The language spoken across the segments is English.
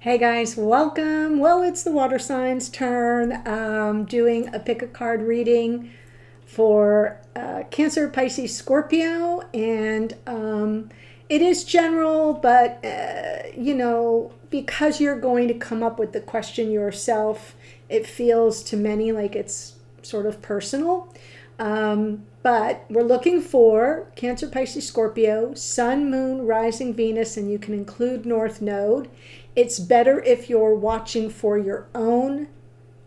Hey guys, welcome. Well, it's the water signs turn. Doing a pick a card reading for Cancer, Pisces, Scorpio, and it is general, but because you're going to come up with the question yourself, it feels to many like it's sort of personal. But we're looking for Cancer, Pisces, Scorpio, Sun, Moon, Rising, Venus, and you can include North Node. It's better if you're watching for your own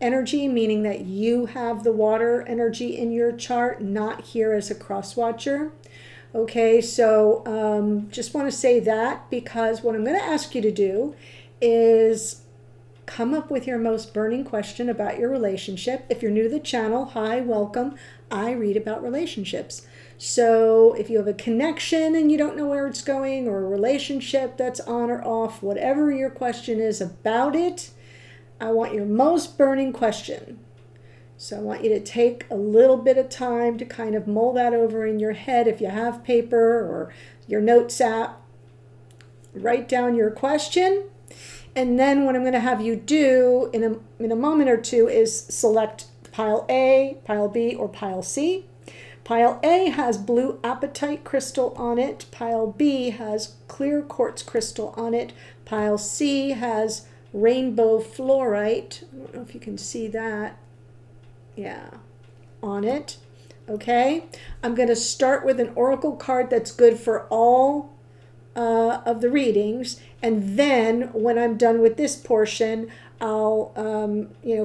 energy, meaning that you have the water energy in your chart, not here as a cross watcher. Okay, so just want to say that because what I'm going to ask you to do is come up with your most burning question about your relationship. If you're new to the channel, hi, welcome. I read about relationships. So if you have a connection and you don't know where it's going, or a relationship that's on or off, whatever your question is about it, I want your most burning question. So I want you to take a little bit of time to kind of mull that over in your head. If you have paper or your notes app, write down your question. And then what I'm going to have you do in a moment or two is select pile A, pile B, or pile C. Pile A has blue apatite crystal on it. Pile B has clear quartz crystal on it. Pile C has rainbow fluorite. I don't know if you can see that. Yeah, on it. Okay, I'm going to start with an oracle card that's good for all of the readings, and then when I'm done with this portion, I'll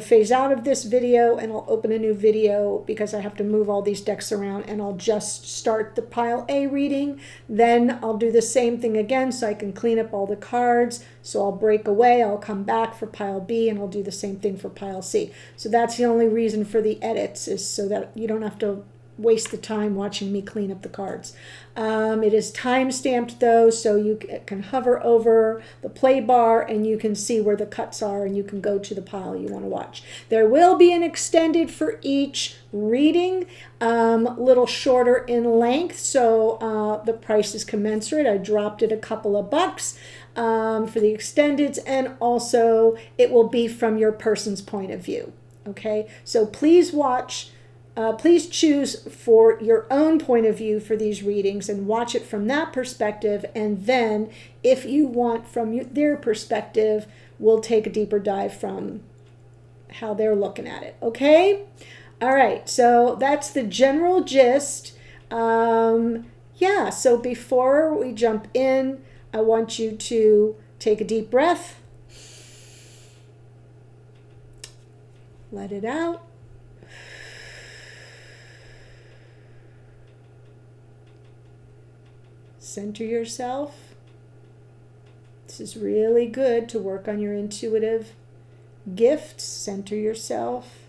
phase out of this video and I'll open a new video because I have to move all these decks around, and I'll just start the pile A reading. Then I'll do the same thing again so I can clean up all the cards. So I'll break away, I'll come back for pile B, and I'll do the same thing for pile C. So that's the only reason for the edits, is so that you don't have to waste the time watching me clean up the cards. It is time stamped though, so you can hover over the play bar and you can see where the cuts are, and you can go to the pile you want to watch. There will be an extended for each reading, little shorter in length, so the price is commensurate. I dropped it a couple of bucks for the extendeds, and also it will be from your person's point of view. Okay, so please watch. Please choose for your own point of view for these readings and watch it from that perspective. And then if you want from their perspective, we'll take a deeper dive from how they're looking at it. Okay? All right. So that's the general gist. So before we jump in, I want you to take a deep breath. Let it out. Center yourself. This is really good to work on your intuitive gifts. Center yourself.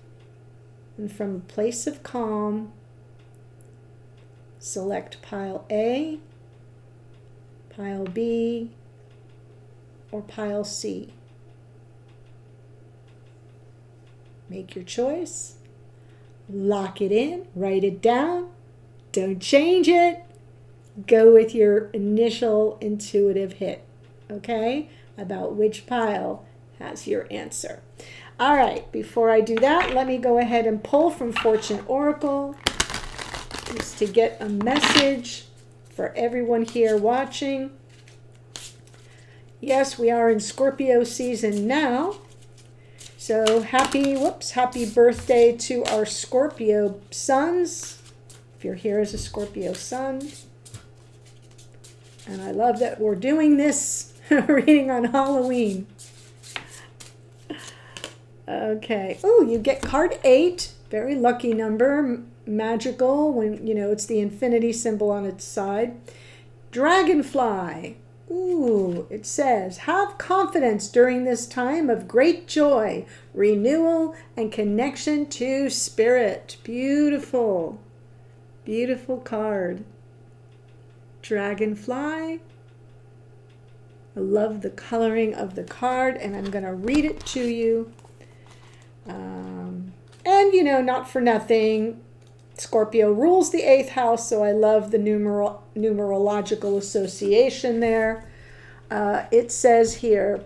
And from a place of calm, select pile A, pile B, or pile C. Make your choice. Lock it in. Write it down. Don't change it. Go with your initial intuitive hit, okay, about which pile has your answer. All right, before I do that, let me go ahead and pull from Fortune Oracle just to get a message for everyone here watching. Yes, we are in Scorpio season now. So happy birthday to our Scorpio sons, if you're here as a Scorpio sun. And I love that we're doing this reading on Halloween. Okay. Oh, you get card 8. Very lucky number. Magical when, it's the infinity symbol on its side. Dragonfly. Ooh, it says, have confidence during this time of great joy, renewal, and connection to spirit. Beautiful. Beautiful card. Dragonfly. I love the coloring of the card, and I'm going to read it to you. Not for nothing, Scorpio rules the 8th house, so I love the numerological association there. It says here,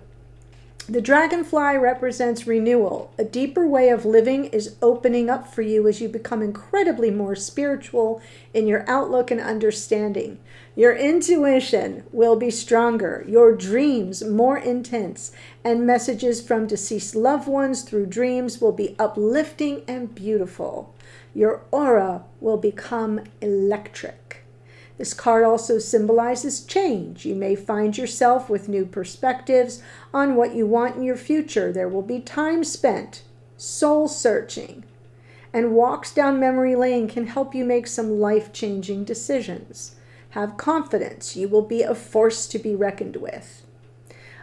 The dragonfly represents renewal. A deeper way of living is opening up for you as you become incredibly more spiritual in your outlook and understanding. Your intuition will be stronger, your dreams more intense, and messages from deceased loved ones through dreams will be uplifting and beautiful. Your aura will become electric. This card also symbolizes change. You may find yourself with new perspectives on what you want in your future. There will be time spent soul searching, and walks down memory lane can help you make some life-changing decisions. Have confidence. You will be a force to be reckoned with.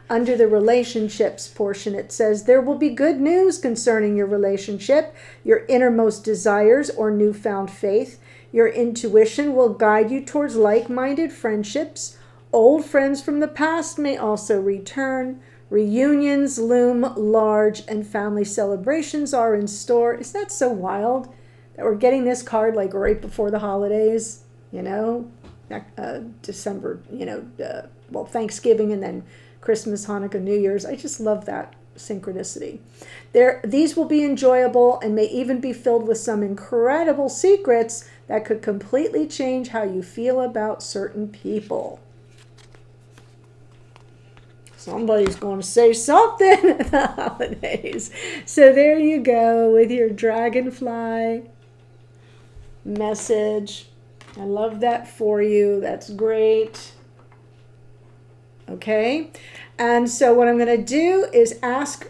Under the relationships portion, it says there will be good news concerning your relationship, your innermost desires or newfound faith. Your intuition will guide you towards like-minded friendships. Old friends from the past may also return. Reunions loom large and family celebrations are in store. Is that so wild that we're getting this card like right before the holidays? You know, December, Thanksgiving and then Christmas, Hanukkah, New Year's. I just love that synchronicity. These will be enjoyable and may even be filled with some incredible secrets that could completely change how you feel about certain people. Somebody's going to say something at the holidays. So there you go with your dragonfly message. I love that for you. That's great. Okay. And so what I'm going to do is ask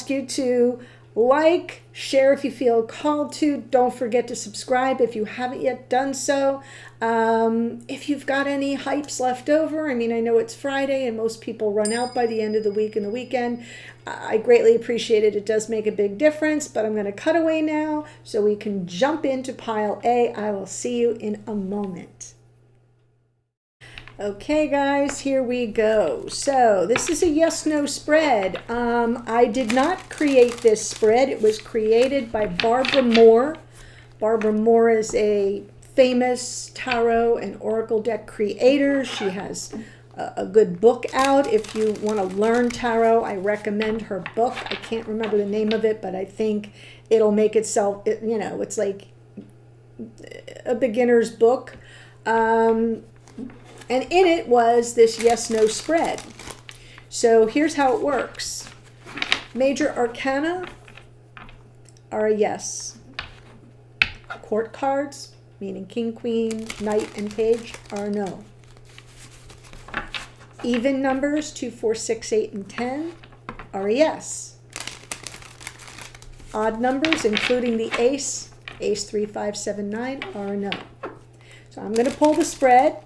you to like, share if you feel called to. Don't forget to subscribe if you haven't yet done so. If you've got any hypes left over, I mean, I know it's Friday and most people run out by the end of the week and the weekend. I greatly appreciate it. It does make a big difference, but I'm going to cut away now so we can jump into pile A. I will see you in a moment. Okay, guys, here we go. So this is a yes-no spread. I did not create this spread. It was created by Barbara Moore. Barbara Moore is a famous tarot and oracle deck creator. She has a good book out. If you want to learn tarot, I recommend her book. I can't remember the name of it, but I think it'll make itself, it's like a beginner's book. And in it was this yes-no spread. So here's how it works. Major arcana are a yes. Court cards, meaning king, queen, knight, and page, are a no. Even numbers, 2, 4, 6, 8, and 10, are a yes. Odd numbers, including the ace, 3, 5, 7, 9, are a no. So I'm going to pull the spread.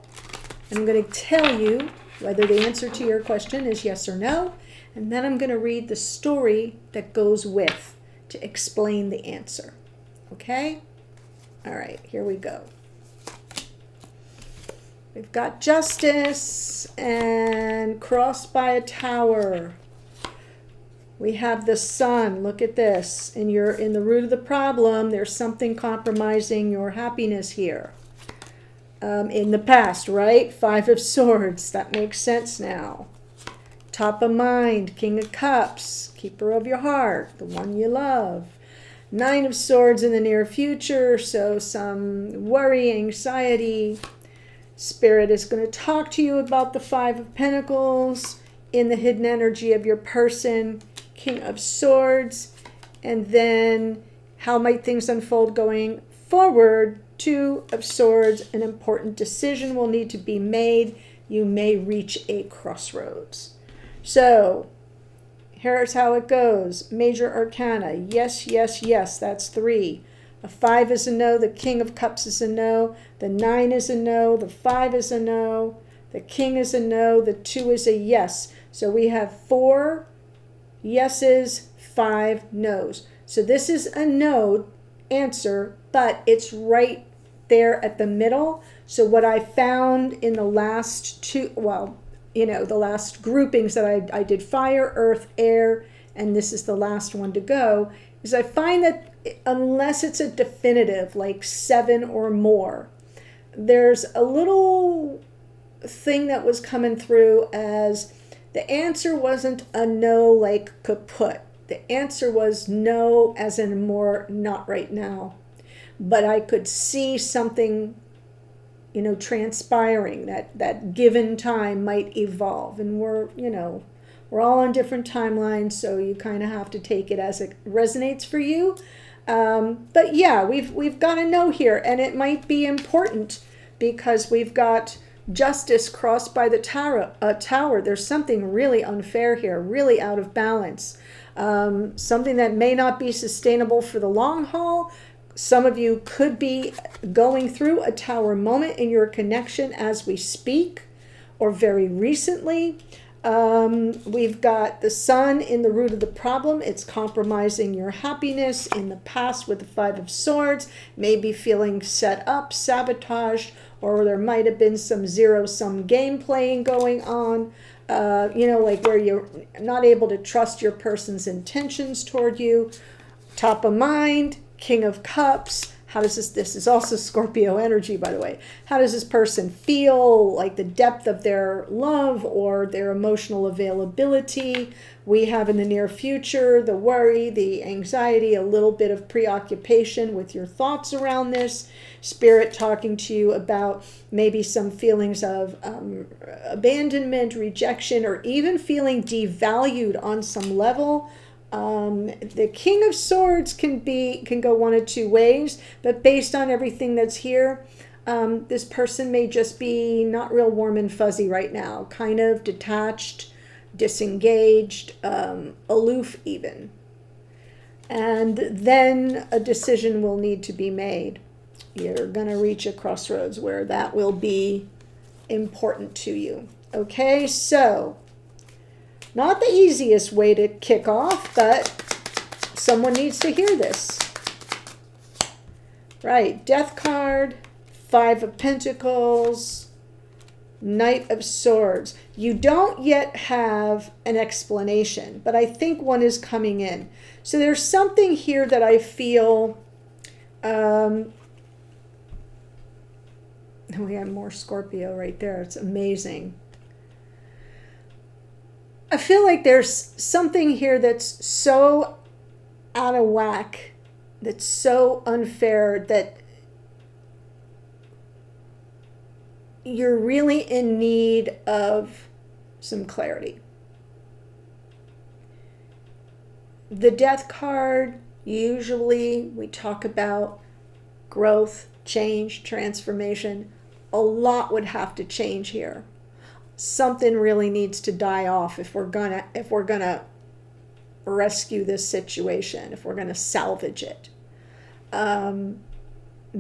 I'm going to tell you whether the answer to your question is yes or no, and then I'm going to read the story that goes with to explain the answer. Okay? All right, here we go. We've got justice and crossed by a tower. We have the sun. Look at this. And you're in the root of the problem. There's something compromising your happiness here. In the past, right? 5 of Swords. That makes sense now. Top of mind, King of Cups, keeper of your heart, the one you love. 9 of Swords in the near future, so some worry, anxiety. Spirit is going to talk to you about the 5 of Pentacles in the hidden energy of your person. King of Swords. And then how might things unfold going forward? 2 of Swords, an important decision will need to be made. You may reach a crossroads. So here's how it goes. Major arcana, yes, yes, yes, that's 3. A 5 is a no, the King of Cups is a no, the 9 is a no, the 5 is a no, the King is a no, the 2 is a yes. So we have 4 yeses, 5 no's. So this is a no answer, but it's right there at the middle. So what I found in the last the last groupings that I did fire, earth, air, and this is the last one to go, is I find that unless it's a definitive, like 7 or more, there's a little thing that was coming through as The answer wasn't a no like kaput. The answer was no as in more not right now. But I could see something, transpiring, that given time might evolve. And we're all on different timelines, so you kind of have to take it as it resonates for you. But yeah, we've got a no here, and it might be important because we've got justice crossed by the tower. There's something really unfair here, really out of balance. Something that may not be sustainable for the long haul. Some of you could be going through a tower moment in your connection as we speak, or very recently. We've got the sun in the root of the problem. It's compromising your happiness in the past with the Five of Swords, maybe feeling set up, sabotaged, or there might have been some zero-sum game playing going on, like where you're not able to trust your person's intentions toward you. Top of mind, King of Cups. How does this is also Scorpio energy, by the way. How does this person feel, like the depth of their love or their emotional availability? We have in the near future the worry, the anxiety, a little bit of preoccupation with your thoughts around this. Spirit talking to you about maybe some feelings of abandonment, rejection, or even feeling devalued on some level. The King of Swords can go one of two ways, but based on everything that's here, this person may just be not real warm and fuzzy right now, kind of detached, disengaged, aloof even. And then a decision will need to be made. You're going to reach a crossroads where that will be important to you. Okay, so not the easiest way to kick off, but someone needs to hear this. Right, Death card, Five of Pentacles, Knight of Swords. You don't yet have an explanation, but I think one is coming in. So there's something here that I feel... we have more Scorpio right there. It's amazing. I feel like there's something here that's so out of whack, that's so unfair, that you're really in need of some clarity. The Death card, usually we talk about growth, change, transformation. A lot would have to change here. Something really needs to die off if we're gonna rescue this situation, if we're gonna salvage it.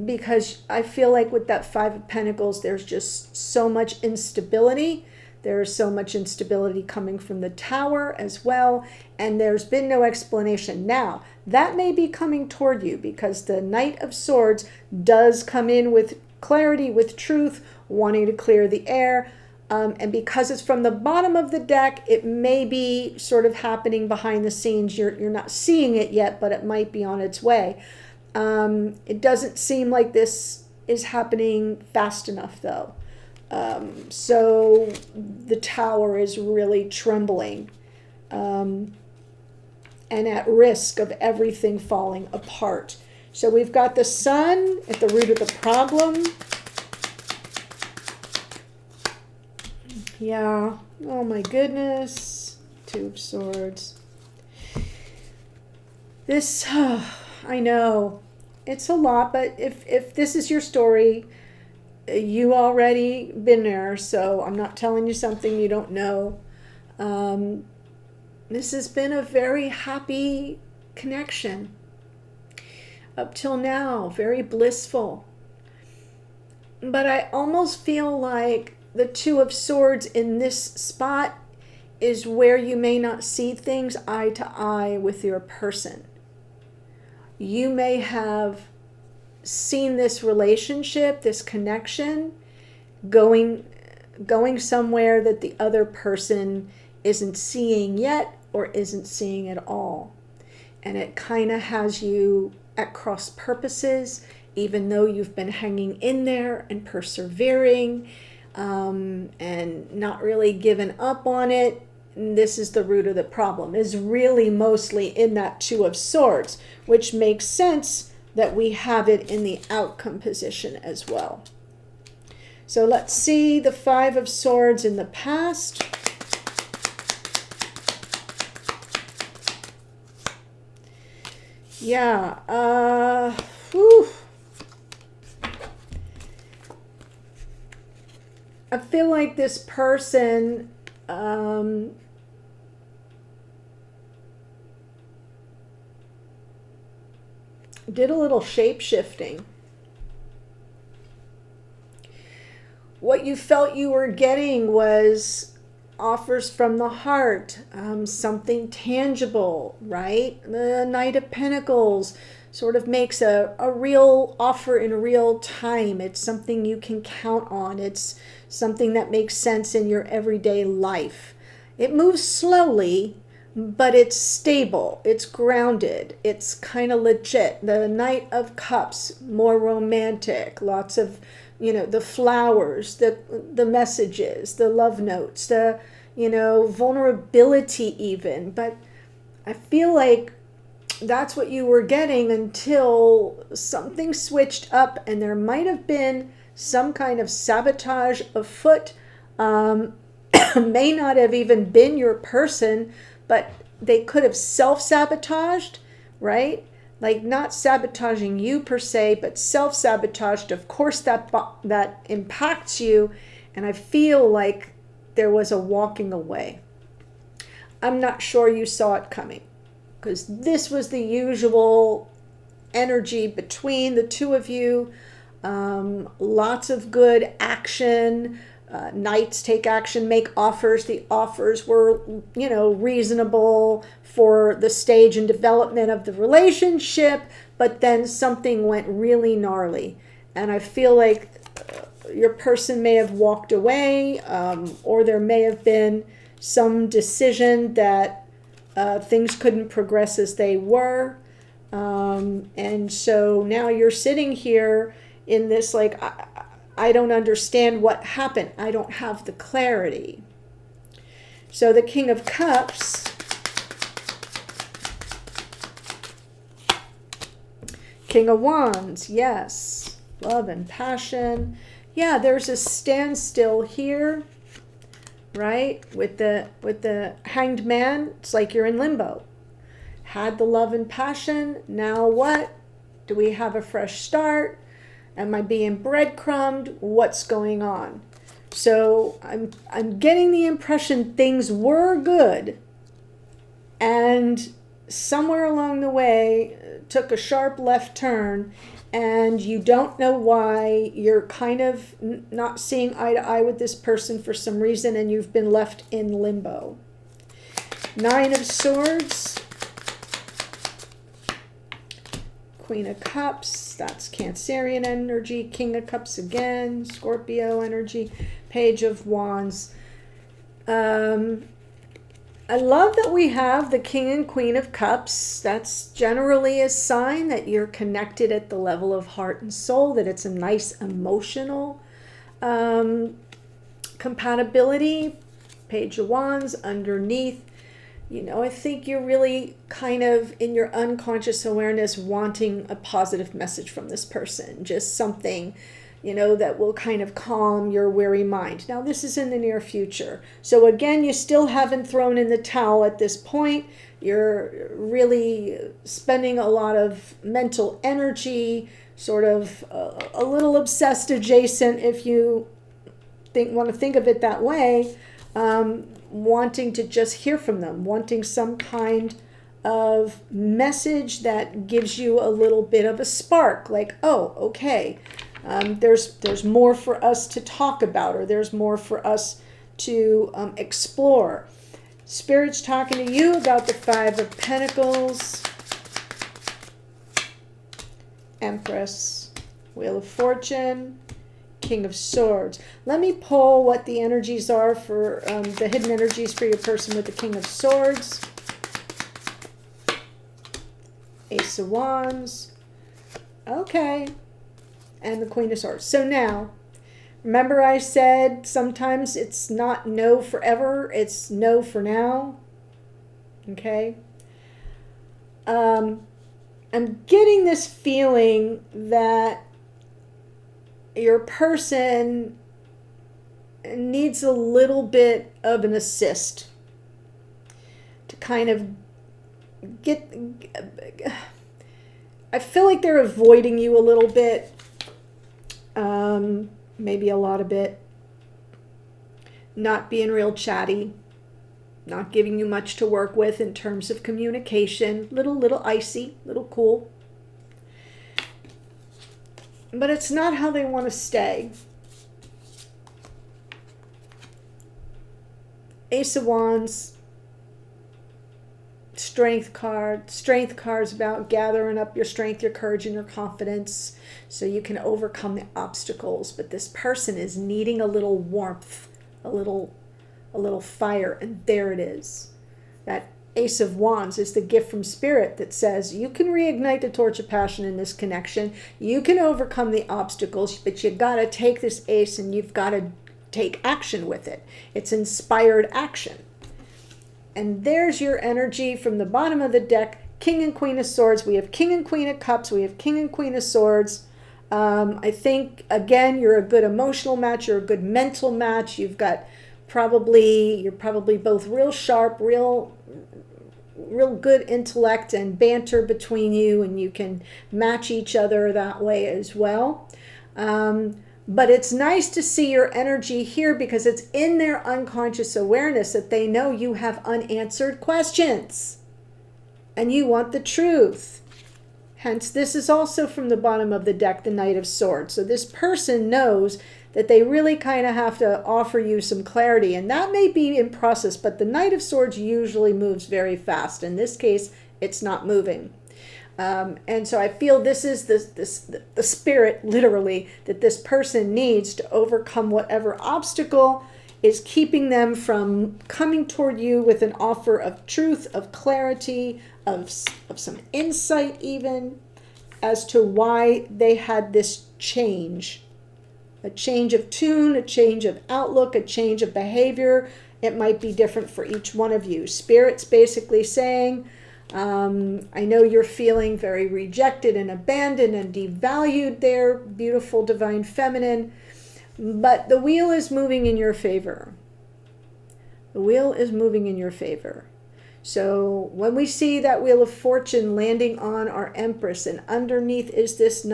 Because I feel like with that Five of Pentacles, there's just so much instability. There's so much instability coming from the Tower as well, and there's been no explanation. Now, that may be coming toward you because the Knight of Swords does come in with clarity, with truth, wanting to clear the air. And because it's from the bottom of the deck, it may be sort of happening behind the scenes. You're not seeing it yet, but it might be on its way. It doesn't seem like this is happening fast enough, though. So the Tower is really trembling and at risk of everything falling apart. So we've got the Sun at the root of the problem. Yeah. Oh my goodness. Two of Swords. This, I know, it's a lot, but if this is your story, you already been there, so I'm not telling you something you don't know. This has been a very happy connection. Up till now, very blissful. But I almost feel like the Two of Swords in this spot is where you may not see things eye to eye with your person. You may have seen this relationship, this connection, going somewhere that the other person isn't seeing yet or isn't seeing at all. And it kind of has you at cross purposes, even though you've been hanging in there and persevering and not really given up on it. this is the root of the problem, is really mostly in that Two of Swords, which makes sense that we have it in the outcome position as well. So let's see the Five of Swords in the past. Yeah, whew. I feel like this person did a little shape-shifting. What you felt you were getting was offers from the heart, something tangible, right? The Knight of Pentacles sort of makes a real offer in real time. It's something you can count on. It's something that makes sense in your everyday life. It moves slowly, but it's stable. It's grounded. It's kind of legit. The Knight of Cups, more romantic, lots of, the flowers, the messages, the love notes, the, vulnerability even. But I feel like that's what you were getting until something switched up, and there might have been some kind of sabotage afoot. May not have even been your person, but they could have self-sabotaged, right? Like not sabotaging you per se, but self-sabotaged. Of course, that impacts you. And I feel like there was a walking away. I'm not sure you saw it coming, because this was the usual energy between the two of you. Lots of good action. Knights take action, make offers. The offers were, reasonable for the stage and development of the relationship, but then something went really gnarly. And I feel like your person may have walked away, or there may have been some decision that things couldn't progress as they were. And so now you're sitting here in this, like, I don't understand what happened. I don't have the clarity. So the King of Cups, King of Wands, yes, love and passion. Yeah, there's a standstill here, right? With the Hanged Man, it's like you're in limbo. Had the love and passion, now what? Do we have a fresh start? Am I being breadcrumbed? What's going on? So I'm getting the impression things were good, and somewhere along the way took a sharp left turn, and you don't know why. You're kind of not seeing eye to eye with this person for some reason, and you've been left in limbo. Nine of Swords. Queen of Cups, that's Cancerian energy. King of Cups again, Scorpio energy. Page of Wands. I love that we have the King and Queen of Cups. That's generally a sign that you're connected at the level of heart and soul, that it's a nice emotional compatibility. Page of Wands underneath. I think you're really kind of in your unconscious awareness wanting a positive message from this person. Just something, that will kind of calm your weary mind. Now, this is in the near future. So again, you still haven't thrown in the towel at this point. You're really spending a lot of mental energy, sort of a little obsessed adjacent, if you want to think of it that way. Wanting to just hear from them, wanting some kind of message that gives you a little bit of a spark, like, oh, okay, there's more for us to talk about, or there's more for us to explore. Spirit's talking to you about the Five of Pentacles, Empress, Wheel of Fortune, King of Swords. Let me pull what the energies are for the hidden energies for your person with the King of Swords. Ace of Wands. Okay. And the Queen of Swords. So now Remember I said sometimes it's not no forever, it's no for now. Okay? I'm getting this feeling that your person needs a little bit of an assist to kind of get... I feel like they're avoiding you a little bit. Maybe a lot of it. Not being real chatty. Not giving you much to work with in terms of communication. Little icy, little cool. But it's not how they want to stay. Ace of Wands. Strength card. Strength card is about gathering up your strength, your courage, and your confidence so you can overcome the obstacles. But this person is needing a little warmth, a little fire, and there it is. That Ace of Wands is the gift from Spirit that says you can reignite the torch of passion in this connection. You can overcome the obstacles, but you got to take this ace and you've got to take action with it. It's inspired action. And there's your energy from the bottom of the deck. King and Queen of Swords. We have King and Queen of Cups. We have King and Queen of Swords. I think, again, you're a good emotional match. You're a good mental match. You're probably both real sharp, real good intellect and banter between you, and you can match each other that way as well. But it's nice to see your energy here because it's in their unconscious awareness that they know you have unanswered questions and you want the truth. Hence, this is also from the bottom of the deck, the Knight of Swords. So this person knows that they really kind of have to offer you some clarity, and that may be in process, but the Knight of Swords usually moves very fast. In this case, it's not moving. And so I feel this is the spirit, literally, that this person needs to overcome whatever obstacle is keeping them from coming toward you with an offer of truth, of clarity, of some insight even, as to why they had this change. A change of tune, a change of outlook, a change of behavior. It might be different for each one of you. Spirit's basically saying, I know you're feeling very rejected and abandoned and devalued there, beautiful divine feminine, but the wheel is moving in your favor. The wheel is moving in your favor. So when we see that Wheel of Fortune landing on our Empress, and underneath is this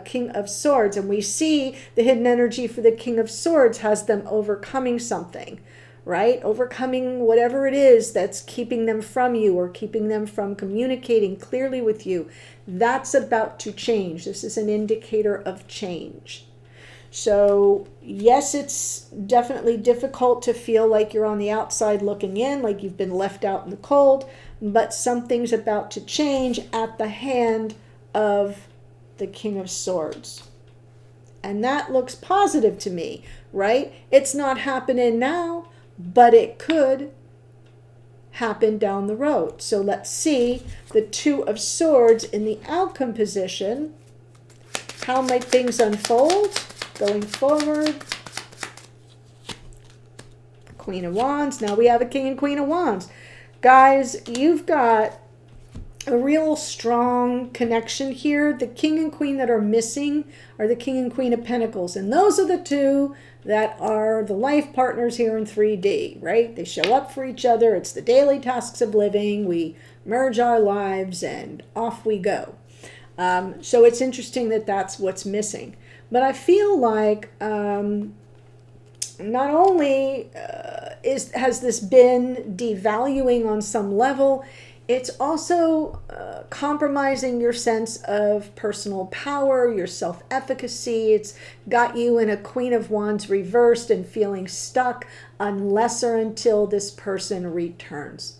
King of Swords, and we see the hidden energy for the King of Swords has them overcoming something, right? Overcoming whatever it is that's keeping them from you or keeping them from communicating clearly with you. That's about to change. This is an indicator of change. So yes, it's definitely difficult to feel like you're on the outside looking in, like you've been left out in the cold, but something's about to change at the hand of the King of Swords. And that looks positive to me, right? It's not happening now, but it could happen down the road. So let's see the Two of Swords in the outcome position. How might things unfold going forward? Queen of Wands. Now we have a King and Queen of Wands. Guys, you've got a real strong connection here. The King and Queen that are missing are the King and Queen of Pentacles. And those are the two that are the life partners here in 3D, right? They show up for each other. It's the daily tasks of living. We merge our lives and off we go. So it's interesting that that's what's missing. But I feel like not only has this been devaluing on some level, it's also compromising your sense of personal power, your self-efficacy. It's got you in a Queen of Wands reversed and feeling stuck unless or until this person returns.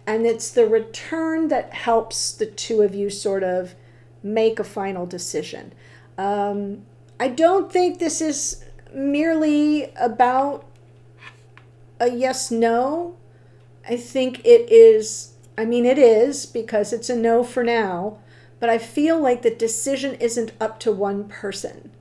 And it's the return that helps the two of you sort of make a final decision. I don't think this is merely about a yes-no. I think it is, it is because it's a no for now, but I feel like the decision isn't up to one person.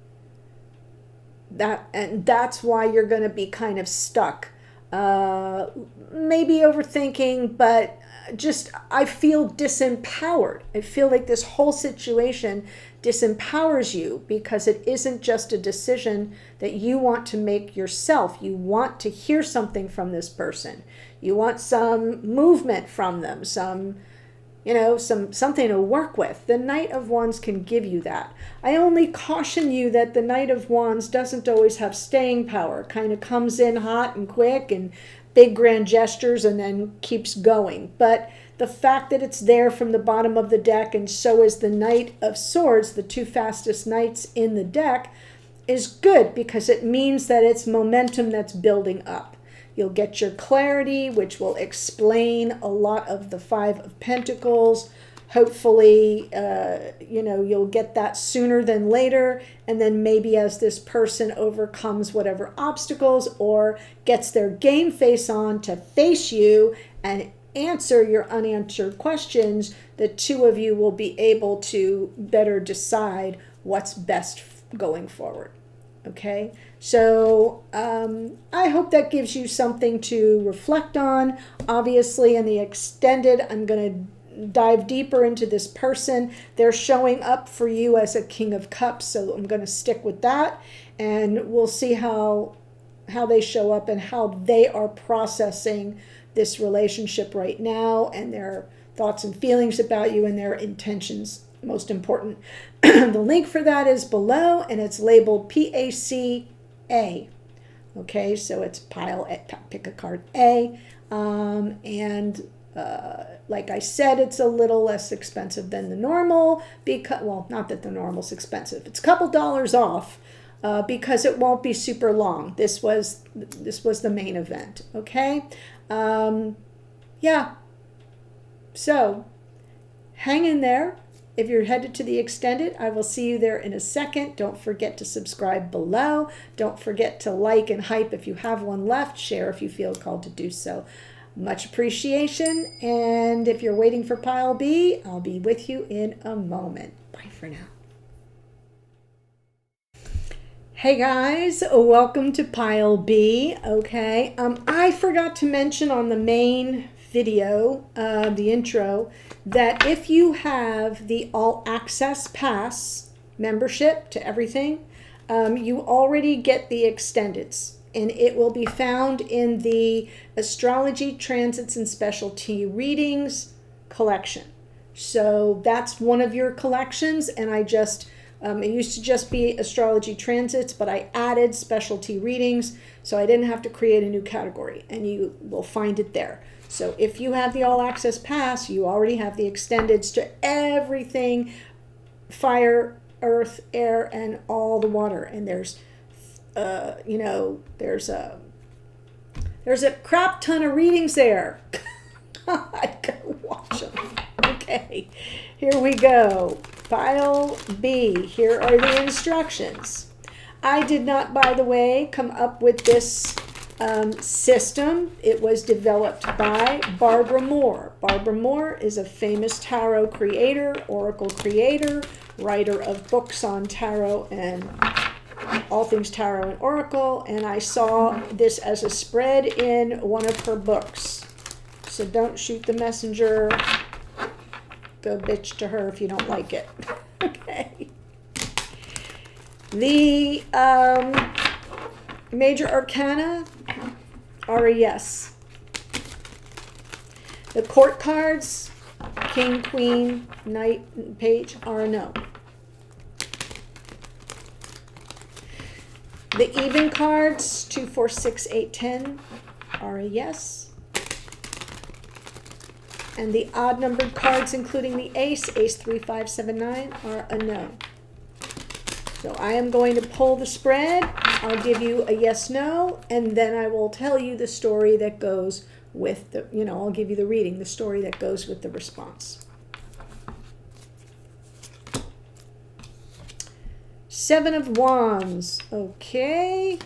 That's why you're going to be kind of stuck. Maybe overthinking, but just I feel disempowered. I feel like this whole situation disempowers you because it isn't just a decision that you want to make yourself. You want to hear something from this person. You want some movement from them, something to work with. The Knight of Wands can give you that. I only caution you that the Knight of Wands doesn't always have staying power. It kind of comes in hot and quick and big grand gestures and then keeps going. But the fact that it's there from the bottom of the deck, and so is the Knight of Swords, the two fastest knights in the deck, is good because it means that it's momentum that's building up. You'll get your clarity, which will explain a lot of the Five of Pentacles. Hopefully, you'll get that sooner than later. And then maybe as this person overcomes whatever obstacles or gets their game face on to face you and answer your unanswered questions, the two of you will be able to better decide what's best going forward. Okay, so I hope that gives you something to reflect on. Obviously, in the extended, I'm going to dive deeper into this person. They're showing up for you as a King of Cups, so I'm going to stick with that, and we'll see how they show up and how they are processing this relationship right now and their thoughts and feelings about you and their intentions, most important. The link for that is below, and it's labeled PACA. Okay, so it's pile A, pick a card A. Like I said, it's a little less expensive than the normal because, well, not that the normal's expensive. It's a couple dollars off because it won't be super long. This was the main event. Okay, yeah. So hang in there. If you're headed to the extended, I will see you there in a second. Don't forget to subscribe below. Don't forget to like and hype if you have one left. Share if you feel called to do so. Much appreciation. And if you're waiting for Pile B, I'll be with you in a moment. Bye for now. Hey guys, welcome to Pile B. Okay, I forgot to mention on the main video, the intro, that if you have the All Access Pass membership to everything, you already get the extendeds, and it will be found in the Astrology, Transits, and Specialty Readings collection. So that's one of your collections, and I just, it used to just be Astrology Transits, but I added Specialty Readings, so I didn't have to create a new category, and you will find it there. So if you have the All Access Pass, you already have the extendeds to everything, fire, earth, air, and all the water. And there's, there's a crap ton of readings there. I go watch them. Okay, here we go. Pile B. Here are the instructions. I did not, by the way, come up with this system. It was developed by Barbara Moore. Barbara Moore is a famous tarot creator, oracle creator, writer of books on tarot and all things tarot and oracle, and I saw this as a spread in one of her books. So don't shoot the messenger. Go bitch to her if you don't like it. Okay. The major arcana are a yes. The court cards, king, queen, knight, and page, are a no. The even cards, 2, 4, 6, 8, 10, are a yes. And the odd numbered cards, including the ace, ace 3, 5, 7, 9, are a no. So I am going to pull the spread. I'll give you a yes, no, and then I will tell you the story that goes with the, I'll give you the reading, the story that goes with the response. 7 of Wands. Okay.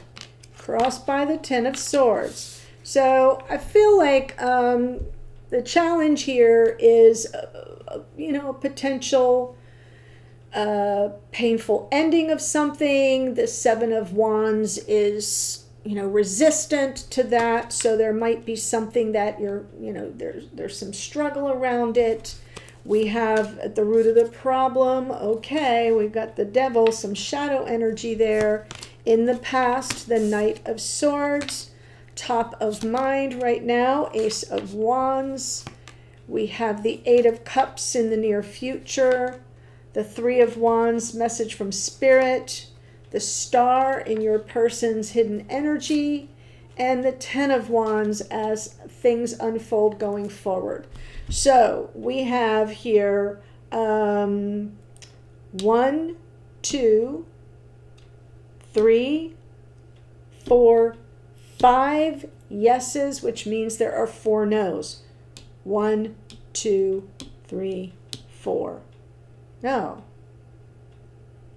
Crossed by the 10 of Swords. So I feel like the challenge here is, a potential a painful ending of something. The Seven of Wands is, resistant to that. So there might be something that there's some struggle around it. We have at the root of the problem, okay, we've got the devil, some shadow energy there. In the past, the Knight of Swords. Top of mind right now, Ace of Wands. We have the Eight of Cups in the near future. The Three of Wands, message from Spirit. The Star in your person's hidden energy. And the Ten of Wands as things unfold going forward. So we have here 1, 2, 3, 4, 5 yeses, which means there are 4 no's. 1, 2, 3, 4. No.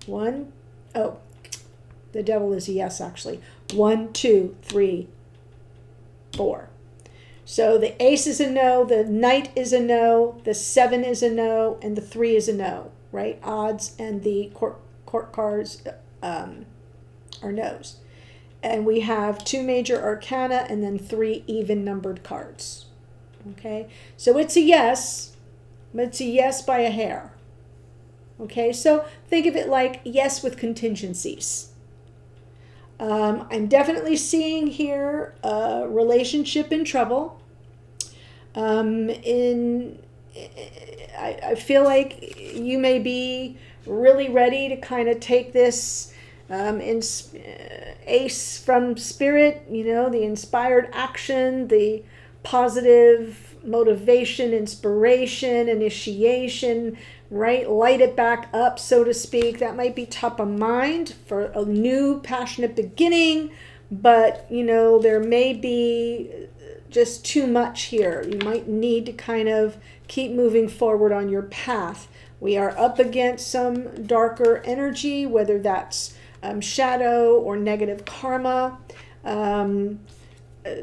1. Oh, the devil is a yes, actually. 1, 2, 3, 4. So the ace is a no, the knight is a no, the 7 is a no, and the 3 is a no, right? Odds and the court cards are no's. And we have 2 major arcana and then 3 even numbered cards. Okay, so it's a yes, but it's a yes by a hair. Okay, so think of it like yes with contingencies. I'm definitely seeing here a relationship in trouble. I feel like you may be really ready to kind of take this ace from Spirit, the inspired action, the positive motivation, inspiration, initiation, right? Light it back up, so to speak. That might be top of mind for a new passionate beginning, but there may be just too much here. You might need to kind of keep moving forward on your path. We are up against some darker energy, whether that's shadow or negative karma.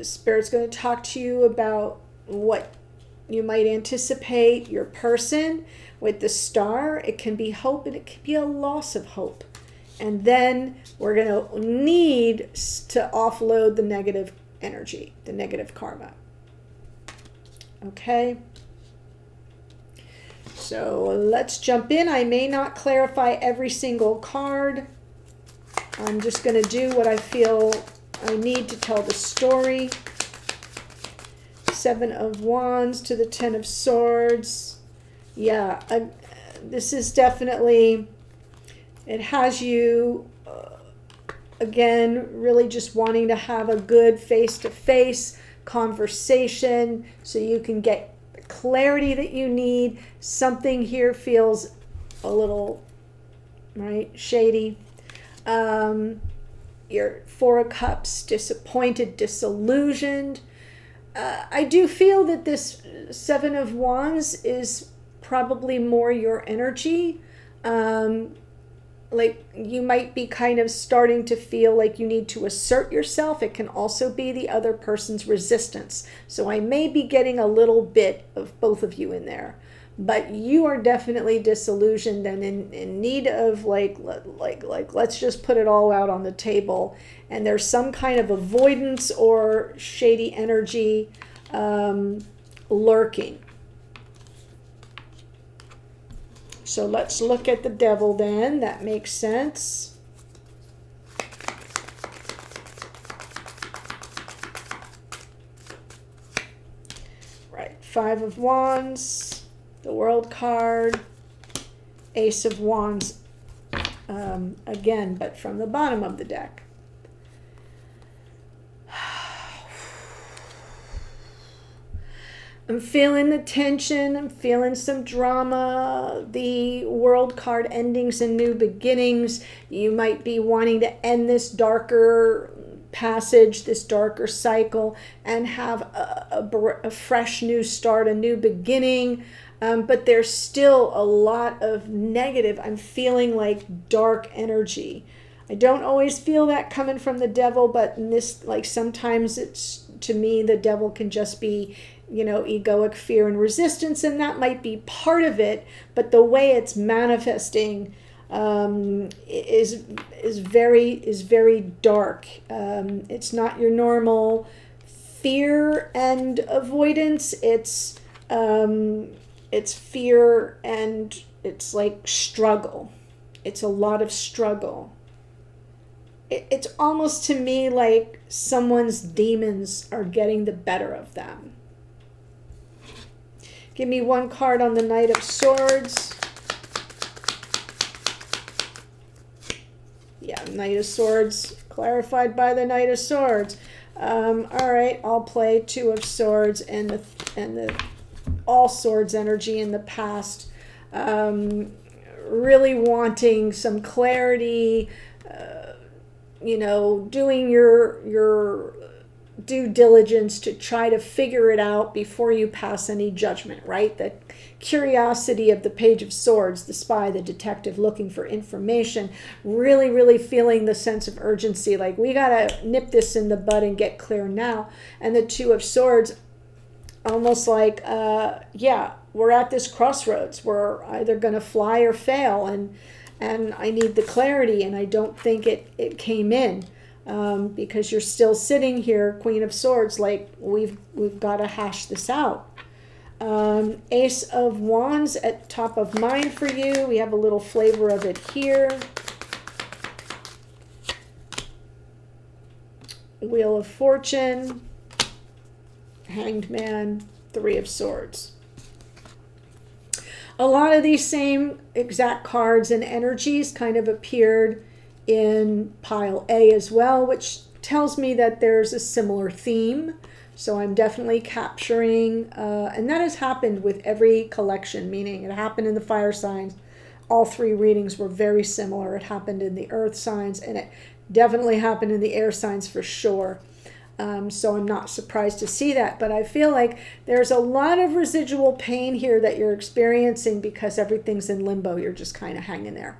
Spirit's going to talk to you about what you might anticipate your person. With the Star, it can be hope and it can be a loss of hope. And then we're going to need to offload the negative energy, the negative karma. Okay. So let's jump in. I may not clarify every single card. I'm just going to do what I feel I need to tell the story. 7 of Wands to the 10 of Swords. Yeah, this is definitely, it has you, again, really just wanting to have a good face-to-face conversation so you can get the clarity that you need. Something here feels a little, right, shady. Your 4 of Cups, disappointed, disillusioned. I do feel that this 7 of Wands is probably more your energy. Like you might be kind of starting to feel like you need to assert yourself. It can also be the other person's resistance. So I may be getting a little bit of both of you in there. But you are definitely disillusioned and in need of like let's just put it all out on the table. And there's some kind of avoidance or shady energy lurking. So let's look at the devil then. That makes sense. Right, 5 of Wands, the World card, Ace of Wands again, but from the bottom of the deck. I'm feeling the tension. I'm feeling some drama. The World card, endings and new beginnings. You might be wanting to end this darker passage, this darker cycle, and have a fresh new start, a new beginning. But there's still a lot of negative. I'm feeling like dark energy. I don't always feel that coming from the devil, but in this, like sometimes it's, to me, the devil can just be egoic fear and resistance, and that might be part of it, but the way it's manifesting is very dark. It's not your normal fear and avoidance. It's fear and it's like struggle. It's a lot of struggle. It's almost to me like someone's demons are getting the better of them. Give me one card on the Knight of Swords. Yeah, Knight of Swords, clarified by the Knight of Swords. All right, I'll play Two of Swords and the all swords energy in the past. Really wanting some clarity, doing your due diligence to try to figure it out before you pass any judgment, right? The curiosity of the Page of Swords, the spy, the detective looking for information, really, really feeling the sense of urgency, like we gotta nip this in the bud and get clear now. And the Two of Swords, almost like, we're at this crossroads. We're either gonna fly or fail, and I need the clarity, and I don't think it came in. Because you're still sitting here, Queen of Swords, like we've got to hash this out. Ace of Wands at top of mind for you. We have a little flavor of it here. Wheel of Fortune, Hanged Man, Three of Swords. A lot of these same exact cards and energies kind of appeared in pile A as well, which tells me that there's a similar theme. So I'm definitely capturing, and that has happened with every collection, meaning it happened in the fire signs. All three readings were very similar. It happened in the earth signs, and it definitely happened in the air signs for sure. So I'm not surprised to see that, but I feel like there's a lot of residual pain here that you're experiencing because everything's in limbo. You're just kind of hanging there.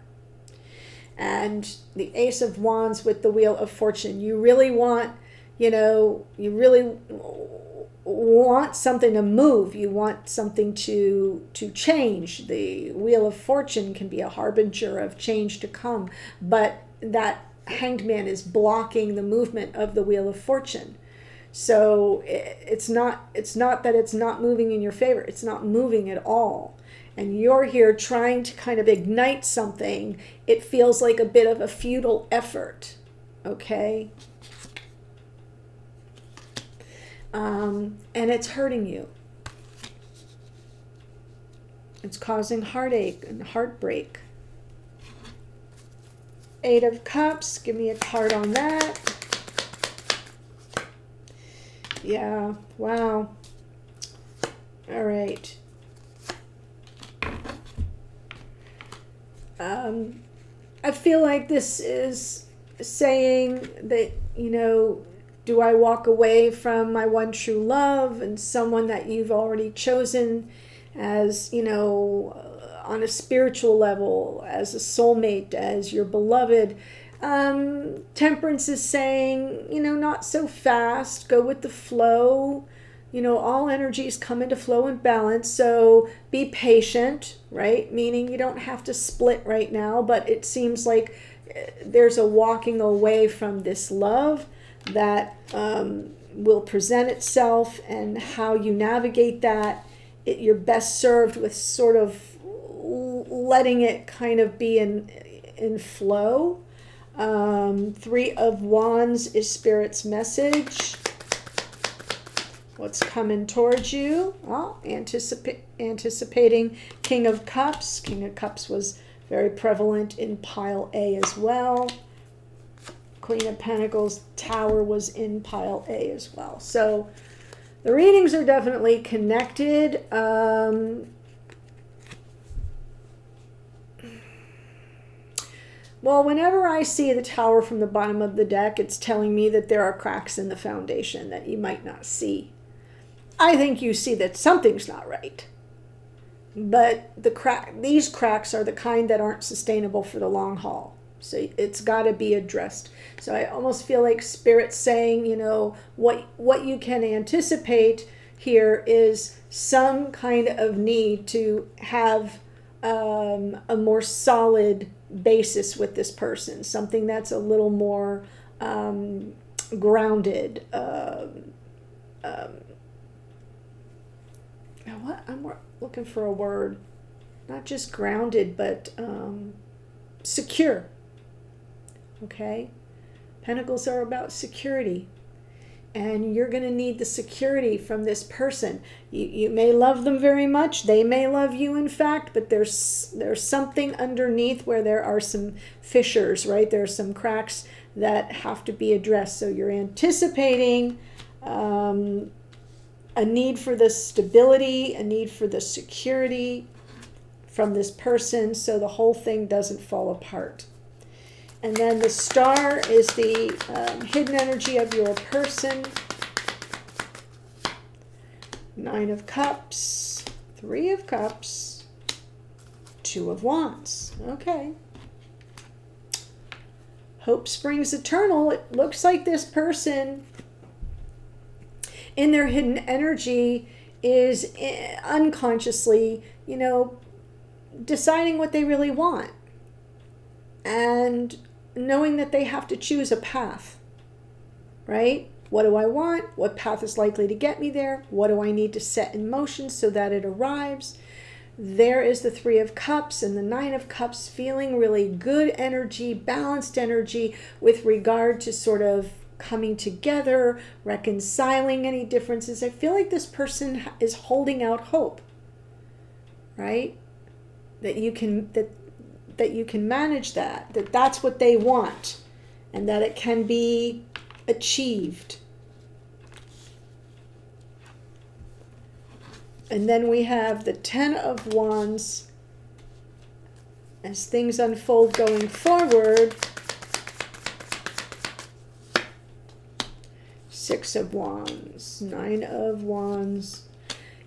And the Ace of Wands with the Wheel of Fortune, you really want, you really want something to move. You want something to change. The Wheel of Fortune can be a harbinger of change to come, but that Hanged Man is blocking the movement of the Wheel of Fortune. So it's not that it's not moving in your favor. It's not moving at all. And you're here trying to kind of ignite something. It feels like a bit of a futile effort, okay? And it's hurting you. It's causing heartache and heartbreak. Eight of Cups, give me a card on that. Yeah, wow. All right. I feel like this is saying that, do I walk away from my one true love and someone that you've already chosen as, on a spiritual level, as a soulmate, as your beloved? Temperance is saying, not so fast, go with the flow. All energies come into flow and balance, so be patient, right? Meaning you don't have to split right now, but it seems like there's a walking away from this love that will present itself, and how you navigate that, you're best served with sort of letting it kind of be in flow. Three of Wands is Spirit's message. What's coming towards you? Well, anticipating King of Cups. King of Cups was very prevalent in pile A as well. Queen of Pentacles, Tower was in pile A as well. So the readings are definitely connected. Well, whenever I see the Tower from the bottom of the deck, it's telling me that there are cracks in the foundation that you might not see. I think you see that something's not right. But these cracks are the kind that aren't sustainable for the long haul. So it's got to be addressed. So I almost feel like Spirit's saying, what you can anticipate, here is some kind of need to have a more solid basis with this person, something that's a little more grounded. What I'm looking for a word, not just grounded, but secure. Okay, Pentacles are about security, and you're going to need the security from this person. You may love them very much, they may love you in fact, but there's something underneath where there are some fissures, right? There are some cracks that have to be addressed. So you're anticipating a need for the stability, a need for the security from this person, so the whole thing doesn't fall apart. And then the star is the hidden energy of your person. 9 of Cups, 3 of Cups, 2 of Wands. Okay. Hope springs eternal. It looks like this person in their hidden energy is unconsciously, deciding what they really want and knowing that they have to choose a path, right? What do I want? What path is likely to get me there? What do I need to set in motion so that it arrives? There is the 3 of Cups and the 9 of Cups, feeling really good energy, balanced energy with regard to sort of coming together, reconciling any differences. I feel like this person is holding out hope, right? That you can manage that that's what they want, and that it can be achieved. And then we have the 10 of Wands as things unfold going forward. 6 of Wands, 9 of Wands.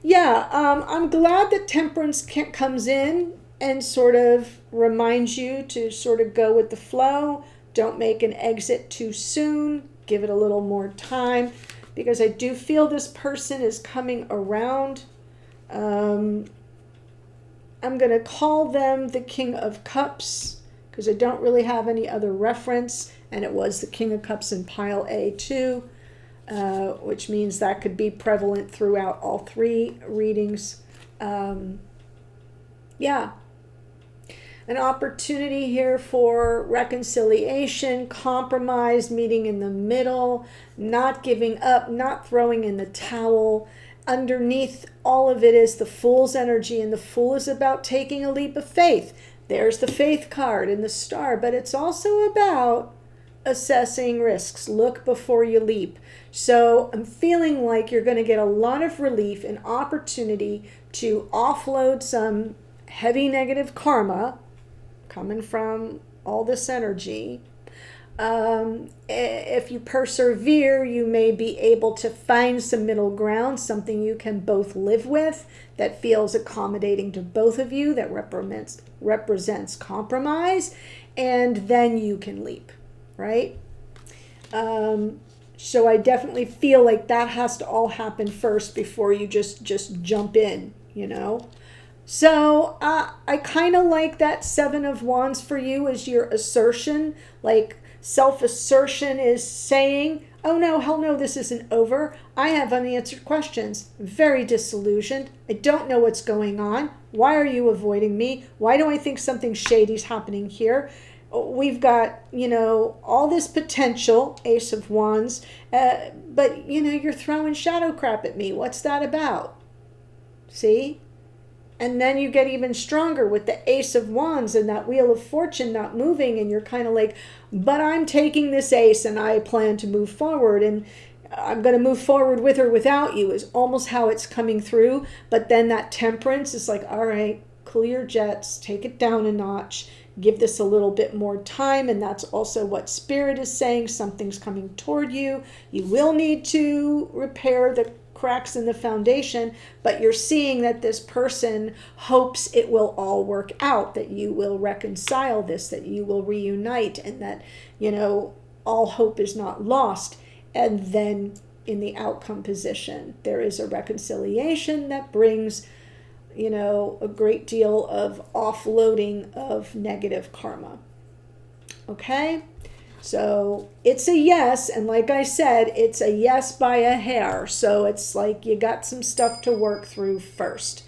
Yeah, I'm glad that Temperance comes in and sort of reminds you to sort of go with the flow. Don't make an exit too soon. Give it a little more time, because I do feel this person is coming around. I'm going to call them the King of Cups because I don't really have any other reference, and it was the King of Cups in pile A too. Which means that could be prevalent throughout all 3 readings. Yeah. An opportunity here for reconciliation, compromise, meeting in the middle, not giving up, not throwing in the towel. Underneath all of it is the Fool's energy, and the Fool is about taking a leap of faith. There's the Faith card in the star, but it's also about assessing risks. Look before you leap. So I'm feeling like you're going to get a lot of relief and opportunity to offload some heavy negative karma coming from all this energy. If you persevere, you may be able to find some middle ground, something you can both live with that feels accommodating to both of you, that represents compromise, and then you can leap, right? So I definitely feel like that has to all happen first before you just jump in, So I kind of like that 7 of Wands for you as your assertion. Like self-assertion is saying, oh no, hell no, this isn't over. I have unanswered questions. Very disillusioned. I don't know what's going on. Why are you avoiding me? Why do I think something shady is happening here? We've got, all this potential, Ace of Wands, but, you're throwing shadow crap at me. What's that about? See? And then you get even stronger with the Ace of Wands and that Wheel of Fortune not moving, and you're kind of like, but I'm taking this ace and I plan to move forward, and I'm going to move forward with or without you is almost how it's coming through. But then that Temperance is like, all right, cool your jets, take it down a notch, give this a little bit more time. And that's also what Spirit is saying. Something's coming toward you. You will need to repair the cracks in the foundation, but you're seeing that this person hopes it will all work out, that you will reconcile this, that you will reunite, and that, all hope is not lost. And then in the outcome position. There is a reconciliation that brings, a great deal of offloading of negative karma. Okay? So it's a yes, and like I said, it's a yes by a hair. So it's like you got some stuff to work through first.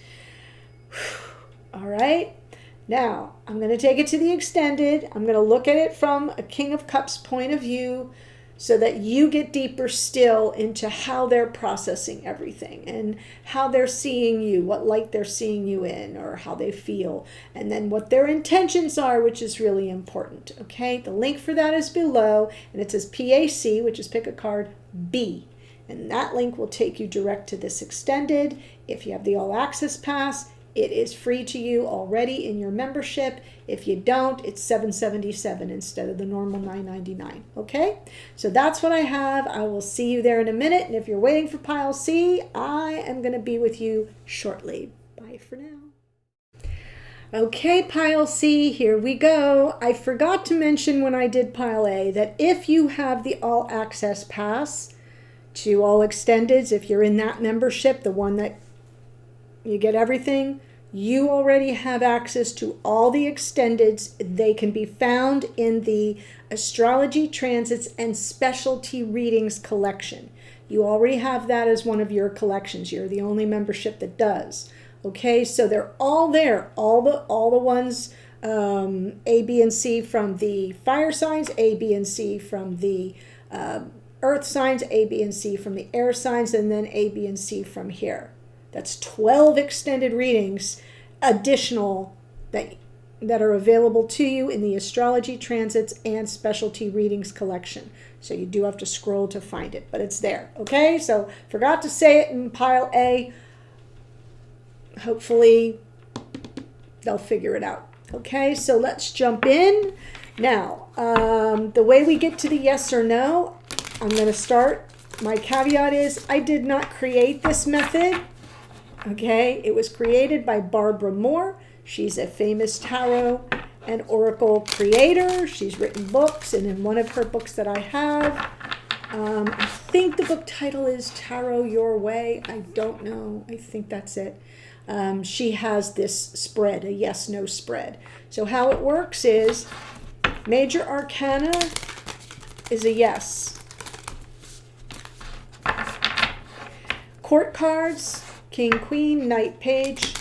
All right? Now, I'm going to take it to the extended. I'm going to look at it from a King of Cups point of view so that you get deeper still into how they're processing everything and how they're seeing you, what light they're seeing you in, or how they feel, and then what their intentions are, which is really important. Okay, the link for that is below, and it says PAC, which is pick a card, B. And that link will take you direct to this extended. If you have the all access pass, it is free to you already in your membership. If you don't, it's $777 instead of the normal $999. Okay? So that's what I have. I will see you there in a minute. And if you're waiting for pile C, I am going to be with you shortly. Bye for now. Okay, pile C, here we go. I forgot to mention when I did pile A that if you have the all access pass to all extendeds, if you're in that membership, the one that you get everything, you already have access to all the extendeds. They can be found in the Astrology Transits and Specialty Readings collection. You already have that as one of your collections. You're the only membership that does. Okay, so they're all there. All the ones, A, B, and C from the fire signs, A, B, and C from the earth signs, A, B, and C from the air signs, and then A, B, and C from here. That's 12 extended readings additional that are available to you in the Astrology Transits and Specialty Readings collection. So you do have to scroll to find it, but it's there. Okay, so forgot to say it in pile A. Hopefully they'll figure it out. Okay, so let's jump in. Now, the way we get to the yes or no, I'm going to start. My caveat is I did not create this method. Okay, it was created by Barbara Moore. She's a famous tarot and oracle creator. She's written books, and in one of her books that I have, I think the book title is Tarot Your Way. I don't know. I think that's it. She has this spread, a yes-no spread. So how it works is Major Arcana is a yes. Court cards, King, Queen, Knight, Page